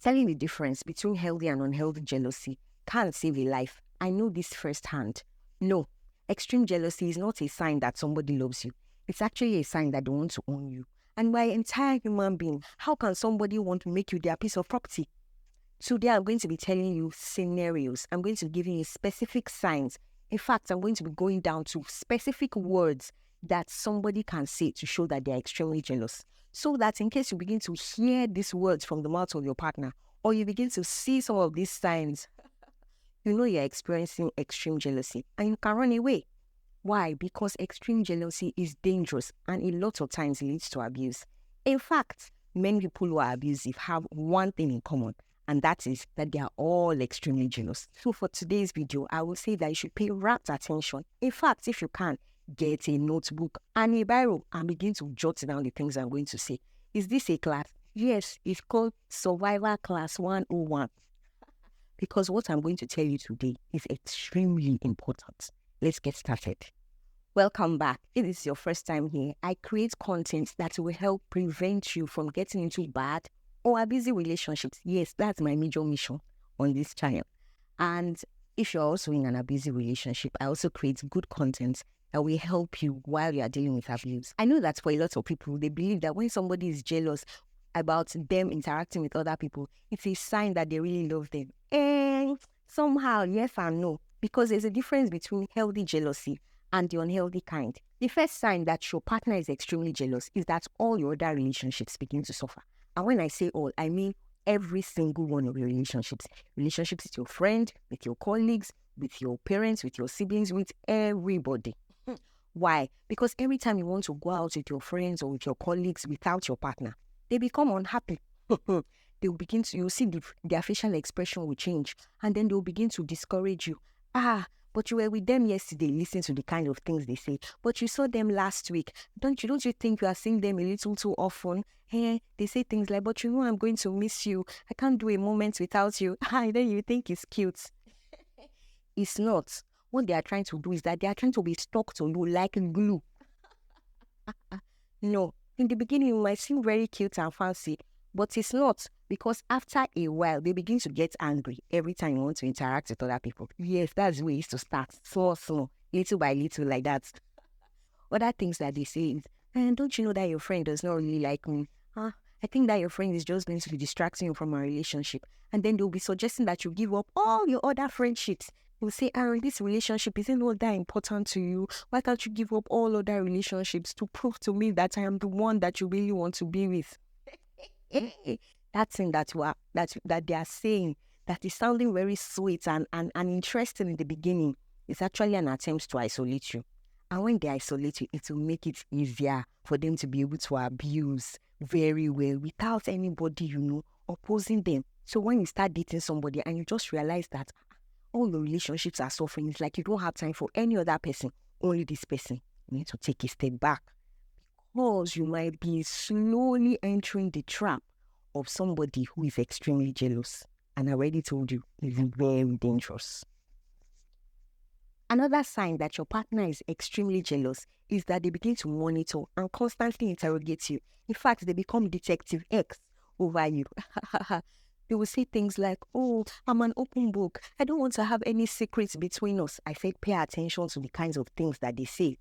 Telling the difference between healthy and unhealthy jealousy can't save a life. I know this firsthand. No, extreme jealousy is not a sign that somebody loves you. It's actually a sign that they want to own you. And by entire human being, how can somebody want to make you their piece of property? Today, I'm going to be telling you scenarios. I'm going to be giving you specific signs. In fact, I'm going to be going down to specific words that somebody can say to show that they're extremely jealous. So that in case you begin to hear these words from the mouth of your partner, or you begin to see some of these signs, you know you're experiencing extreme jealousy and you can run away. Why? Because extreme jealousy is dangerous and a lot of times leads to abuse. In fact, many people who are abusive have one thing in common, and that is that they are all extremely jealous. So for today's video, I will say that you should pay rapt attention. In fact, if you can, get a notebook and a biro and begin to jot down the things I'm going to say. Is this a class? Yes, it's called Survival Class 101. Because what I'm going to tell you today is extremely important. Let's get started. Welcome back. If this is your first time here, I create content that will help prevent you from getting into bad or abusive relationships. Yes, that's my major mission on this channel. And if you're also in an abusive relationship, I also create good content that will help you while you are dealing with abuse. I know that for a lot of people, they believe that when somebody is jealous about them interacting with other people, it's a sign that they really love them. And somehow, yes and no, because there's a difference between healthy jealousy and the unhealthy kind. The first sign that your partner is extremely jealous is that all your other relationships begin to suffer. And when I say all, I mean every single one of your relationships. Relationships with your friend, with your colleagues, with your parents, with your siblings, with everybody. Why? Because every time you want to go out with your friends or with your colleagues without your partner, they become unhappy. They will begin to, you'll see their facial expression will change, and then they'll begin to discourage you. But you were with them yesterday, listen to the kind of things they say. But you saw them last week. Don't you think you are seeing them a little too often? Hey, they say things like, but you know I'm going to miss you. I can't do a moment without you. And then you think it's cute. It's not. What they are trying to do is that they are trying to be stuck to you like glue. No. In the beginning, it might seem very cute and fancy, but it's not, because after a while, they begin to get angry every time you want to interact with other people. Yes, that's the way it used to start. Small, little by little, like that. Other things that they say is, and don't you know that your friend does not really like me? I think that your friend is just going to be distracting you from a relationship. And then they'll be suggesting that you give up all your other friendships. They'll say, this relationship isn't all that important to you. Why can't you give up all other relationships to prove to me that I am the one that you really want to be with? That thing that they are saying that is sounding very sweet and interesting in the beginning is actually an attempt to isolate you. And when they isolate you, it will make it easier for them to be able to abuse very well without anybody, opposing them. So when you start dating somebody and you just realize that all your relationships are suffering, it's like you don't have time for any other person, only this person. You need to take a step back, because you might be slowly entering the trap of somebody who is extremely jealous. And I already told you, it's very dangerous. Another sign that your partner is extremely jealous is that they begin to monitor and constantly interrogate you. In fact, they become Detective X over you. They will say things like, I'm an open book. I don't want to have any secrets between us. I said, pay attention to the kinds of things that they say.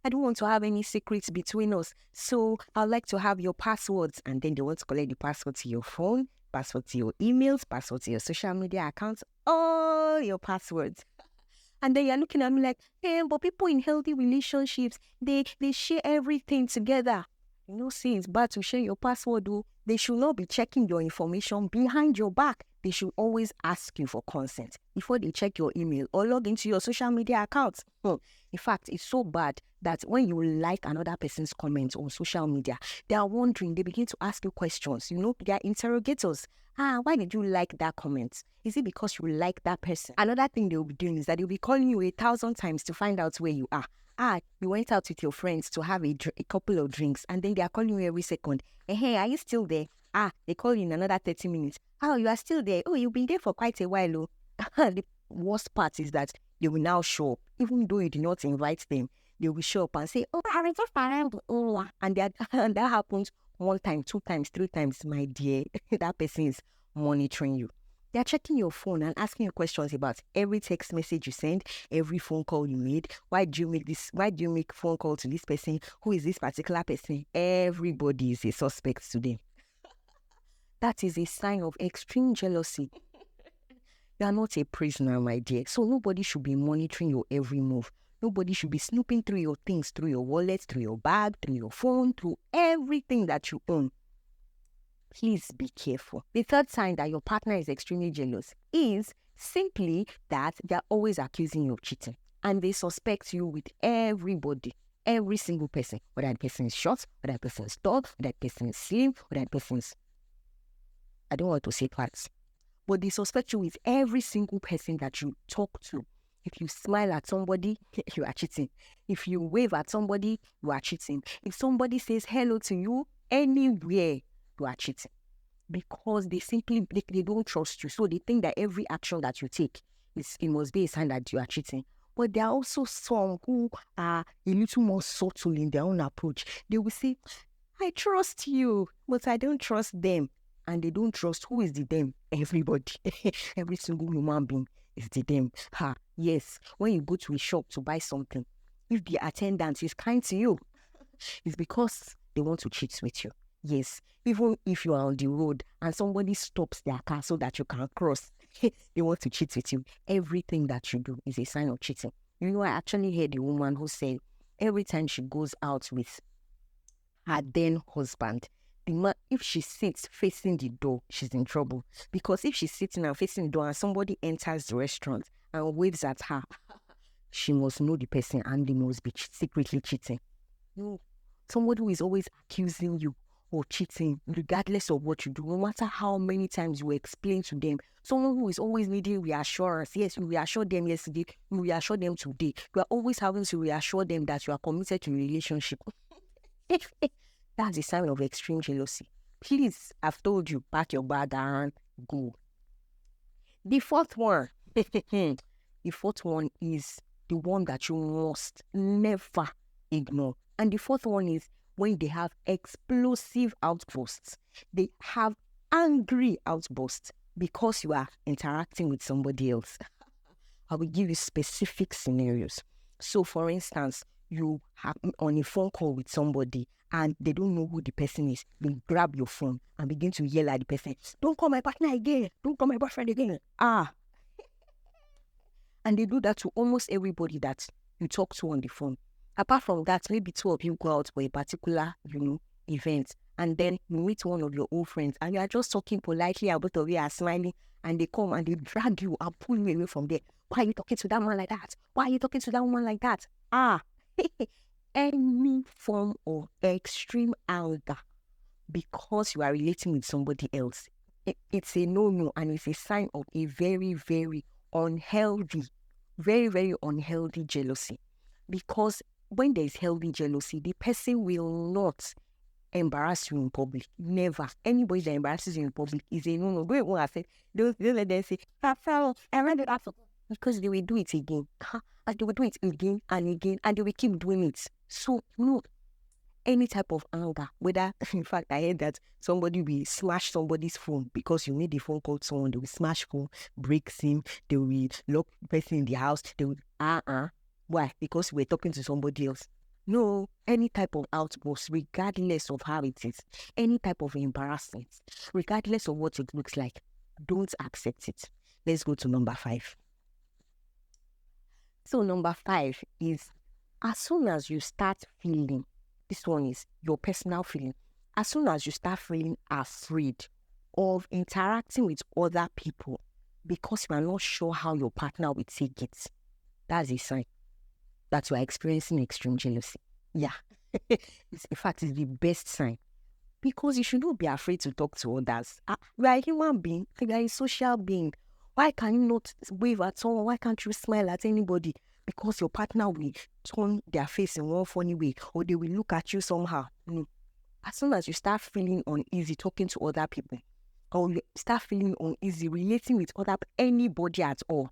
I don't want to have any secrets between us, so I'd like to have your passwords. And then they want to collect the password to your phone, password to your emails, password to your social media accounts, all your passwords. And then you're looking at me like, but people in healthy relationships, they share everything together. See, it's bad to share your password, though. They should not be checking your information behind your back. They should always ask you for consent before they check your email or log into your social media accounts. In fact, it's so bad that when you like another person's comments on social media, they are wondering, they begin to ask you questions. They are interrogators. Why did you like that comment? Is it because you like that person? Another thing they'll be doing is that they'll be calling you 1,000 times to find out where you are. You went out with your friends to have a couple of drinks, and then they are calling you every second. Hey, are you still there? They call you in another 30 minutes. You are still there? You've been there for quite a while. The worst part is that they will now show up, even though you did not invite them. They will show up and say, I was just around the area. And that happens 1 time, 2 times, 3 times, my dear. That person is monitoring you. They're checking your phone and asking you questions about every text message you send, every phone call you made. Why do you make this? Why do you make phone call to this person? Who is this particular person? Everybody is a suspect today. That is a sign of extreme jealousy. You are not a prisoner, my dear. So nobody should be monitoring your every move. Nobody should be snooping through your things, through your wallet, through your bag, through your phone, through everything that you own. Please be careful. The third sign that your partner is extremely jealous is simply that they're always accusing you of cheating. And they suspect you with everybody, every single person. Whether the person is short, whether the person is tall, whether the person is slim, whether the person is... I don't want to say facts. But they suspect you with every single person that you talk to. If you smile at somebody, you are cheating. If you wave at somebody, you are cheating. If somebody says hello to you anywhere, you are cheating. Because they simply they don't trust you. So they think that every action that you take, it must be a sign that you are cheating. But there are also some who are a little more subtle in their own approach. They will say, I trust you, but I don't trust them. And they don't trust who is the them? Everybody. Every single human being is the them. Yes, when you go to a shop to buy something, if the attendant is kind to you, it's because they want to cheat with you. Yes, even if you are on the road and somebody stops their car so that you can cross, they want to cheat with you. Everything that you do is a sign of cheating. You know, I actually heard a woman who said every time she goes out with her then husband, if she sits facing the door, she's in trouble. Because if she's sitting and facing the door and somebody enters the restaurant and waves at her, she must know the person and they must be secretly cheating. No, somebody who is always accusing you or cheating, regardless of what you do, no matter how many times you explain to them, someone who is always needing reassurance. Yes, you reassure them yesterday, you reassure them today. You are always having to reassure them that you are committed to a relationship. That's a sign of extreme jealousy. Please, I've told you, pack your bag and go. The fourth one, the fourth one is the one that you must never ignore. And the fourth one is when they have explosive outbursts. They have angry outbursts because you are interacting with somebody else. I will give you specific scenarios. So, for instance, you have on a phone call with somebody and they don't know who the person is. They grab your phone and begin to yell at the person, don't call my partner again, don't call my boyfriend again. And they do that to almost everybody that you talk to on the phone. Apart from that, maybe two of you go out for a particular, event, and then you meet one of your old friends and you are just talking politely, and both of you are smiling, and they come and they drag you and pull you away from there. Why are you talking to that man like that? Why are you talking to that woman like that? Any form of extreme anger because you are relating with somebody else, it's a no-no, and it's a sign of a very, very unhealthy, very, very unhealthy jealousy. Because when there is healthy jealousy, the person will not embarrass you in public. Never. Anybody that embarrasses you in public is a no-no. Don't let them say, I read it after. Because they will do it again. And they will do it again and again, and they will keep doing it. So, no. Any type of anger, whether, in fact, I heard that somebody will smash somebody's phone because you made a phone call to someone, they will smash phone, break SIM, they will lock the person in the house, they will, why? Because we're talking to somebody else. No, any type of outburst, regardless of how it is, any type of embarrassment, regardless of what it looks like, don't accept it. Let's go to number 5. So number 5 is, as soon as you start feeling, this one is your personal feeling, as soon as you start feeling afraid of interacting with other people because you are not sure how your partner will take it, that's a sign that you are experiencing extreme jealousy. Yeah. In fact, it's the best sign. Because you should not be afraid to talk to others. You are a human being. You are a social being. Why can you not wave at someone? Why can't you smile at anybody? Because your partner will turn their face in one funny way, or they will look at you somehow. No. As soon as you start feeling uneasy talking to other people, or you start feeling uneasy relating with anybody at all,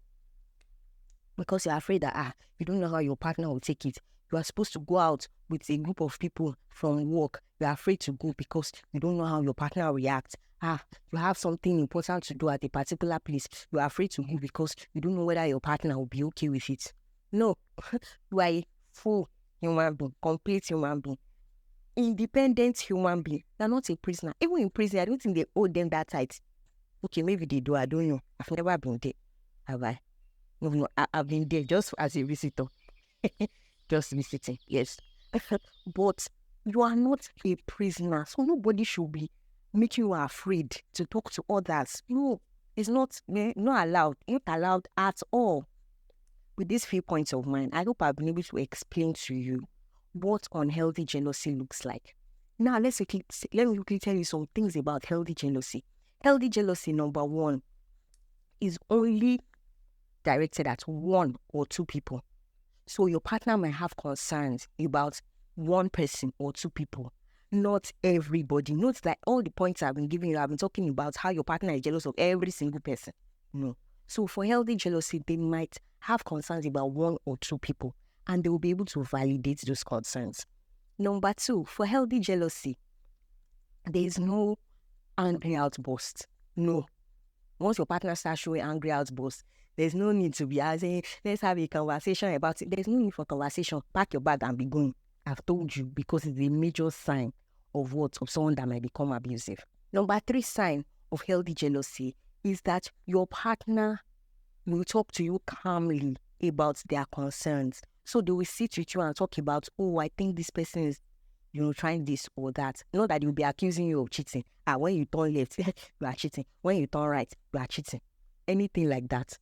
because you're afraid that you don't know how your partner will take it, You are supposed to go out with a group of people from work. You are afraid to go because you don't know how your partner will react. You have something important to do at a particular place. You are afraid to go because you don't know whether your partner will be okay with it. No, you are a full human being, complete human being, independent human being. You're not a prisoner. Even in prison, I don't think they hold them that tight. Okay, maybe they do. I don't know. I've never been there. Have I? No, I've been there just as a visitor. Just visiting, yes. But you are not a prisoner, so nobody should be making you afraid to talk to others. No, it's not allowed. Not allowed at all. With these few points of mine, I hope I've been able to explain to you what unhealthy jealousy looks like. Now, let me quickly tell you some things about healthy jealousy. Healthy jealousy, number one, is only directed at one or two people. So your partner might have concerns about one person or two people, not everybody. Note that all the points I've been giving you, I've been talking about how your partner is jealous of every single person. No. So for healthy jealousy, they might have concerns about one or two people, and they will be able to validate those concerns. Number two, for healthy jealousy, there is no angry outburst. No. Once your partner starts showing angry outbursts, there's no need to be asking, let's have a conversation about it. There's no need for conversation. Pack your bag and be going. I've told you, because it's a major sign of what? Of someone that might become abusive. Number three sign of healthy jealousy is that your partner will talk to you calmly about their concerns. So they will sit with you and talk about, oh, I think this person is, trying this or that. Not that you'll be accusing you of cheating. When you turn left, you are cheating. When you turn right, you are cheating. Anything like that,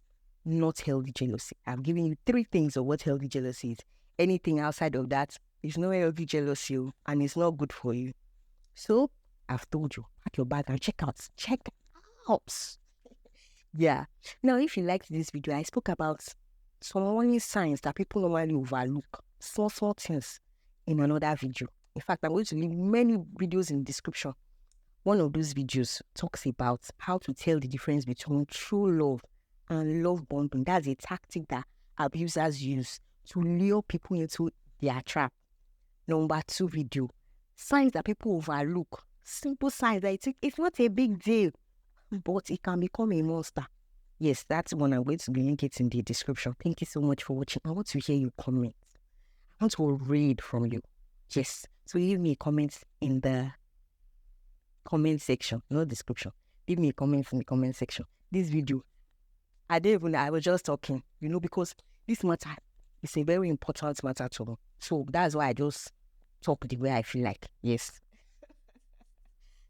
not healthy jealousy. I've given you three things of what healthy jealousy is. Anything outside of that is no healthy jealousy, and it's not good for you. So, I've told you, pack your bag and check out. Check out. Yeah. Now, if you liked this video, I spoke about some warning signs that people normally overlook. Small things in another video. In fact, I'm going to leave many videos in the description. One of those videos talks about how to tell the difference between true love and love bombing. That's a tactic that abusers use to lure people into their trap. Number two video, signs that people overlook. Simple signs that it's not a big deal, but it can become a monster. Yes, that's one. I'm going to link it in the description. Thank you so much for watching. I want to hear your comments. I want to read from you. Yes. So leave me a comment in the comment section, not description. Leave me a comment in the comment section. This video, I was just talking, because this matter is a very important matter to me. So that's why I just talk the way I feel like. Yes.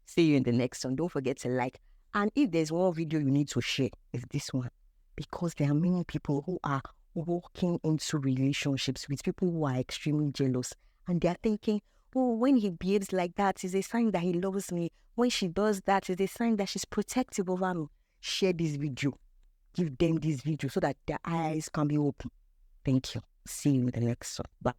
See you in the next one. Don't forget to like. And if there's one video you need to share, it's this one. Because there are many people who are walking into relationships with people who are extremely jealous. And they're thinking, oh, when he behaves like that, is a sign that he loves me. When she does that, is a sign that she's protective over me. Share this video. Give them this video so that their eyes can be open. Thank you. See you in the next one. Bye.